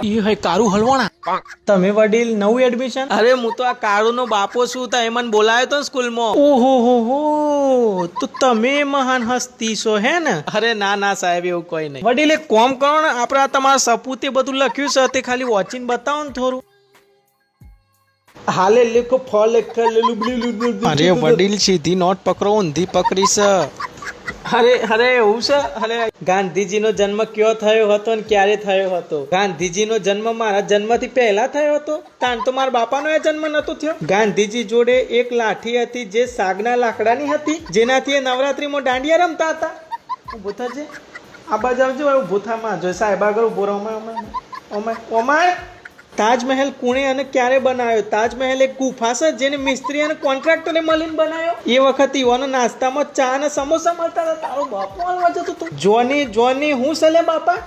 એ હે કારું હલવાણા તમે વડીલ નવું એડમિશન? અરે હું તો આ કાળુ નો બાપો છું તો એ મને બોલાયો તો સ્કૂલમાં. ઓહો હો તો તમે મહાન હસ્તી છો હે ને? અરે ના ના સાહેબ એવું કોઈ નહીં. વડીલ એક કોમ કરો ને, આપણે આ તમારા સપૂતે બધું લખ્યું છે તે ખાલી વાંચીને બતાવો ને થોડું. હાલે લેખો ફળ લેખ. અરે વડીલ સીધી નોટ પકડો, ઊંધી પકડી છે. અરે એવું છે. અરે ગાંધીજીનો જન્મ ક્યો થયો હતો ને ક્યારે થયો હતો? ગાંધીજીનો જન્મ મારા જન્મથી પહેલા થયો હતો. તાન તો મારા બાપાનો એ જન્મ નતો થયો. ગાંધીજી જોડે એક લાઠી હતી જે સાગના લાકડાની હતી, જેનાથી એ નવરાત્રીમાં દાંડિયા રમતા હતા. ઉભો થજે, આ બાજુ આવજો. ઉભો થામાં જો સાહેબ આગળ ઉભો રહો. ઓમાય તાજમહેલ કોણે અને ક્યારે બનાવ્યો? તાજમહેલ એક ગુફા છે જેને મિસ્ત્રી અને કોન્ટ્રાક્ટરે મળીને બનાવ્યો. એ વખત ઈવાનો નાસ્તામાં ચા અને સમોસા મળતા હતા. તારો બાપો હાલવા જતો હતો. જોની હું સલે બાપા?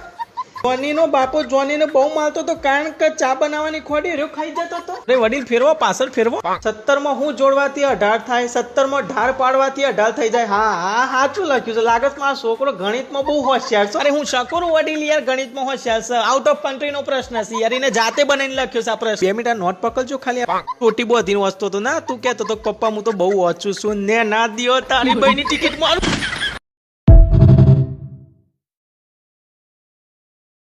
જોનીનો બાપો જોનીને બહુ મારતો હતો, કારણ કે ચા બનાવવાની ખોડી રહ્યો ખાઈ જતો હતો. અરે વડીલ ફેરવો, પાછળ ફેરવો. 17 હું જોડવાથી 18 થાય, 17 ઢાર પાડવાથી 18 થઈ જાય. હા સાચું લખ્યું છે. લાગે છે મારો છોકરો ગણિતમાં બહુ હોશિયાર છે. અરે હું શકું વડીલ યાર, ગણિતમાં હોશિયાર છે. આઉટ ઓફ કન્ટ્રી નો પ્રશ્ન છે યાર, એને જાતે બનાવીને લખ્યો છે આ પ્રશ્ન. 2 મિનિટ નોટ પકડજો ખાલી. ટોટી બોધીને વસ્તો તો ના તું કહેતો તો પપ્પા હું તો બહુ વાંચું છું ને, ના દિયો તારી ભાઈની ટિકિટ મારું.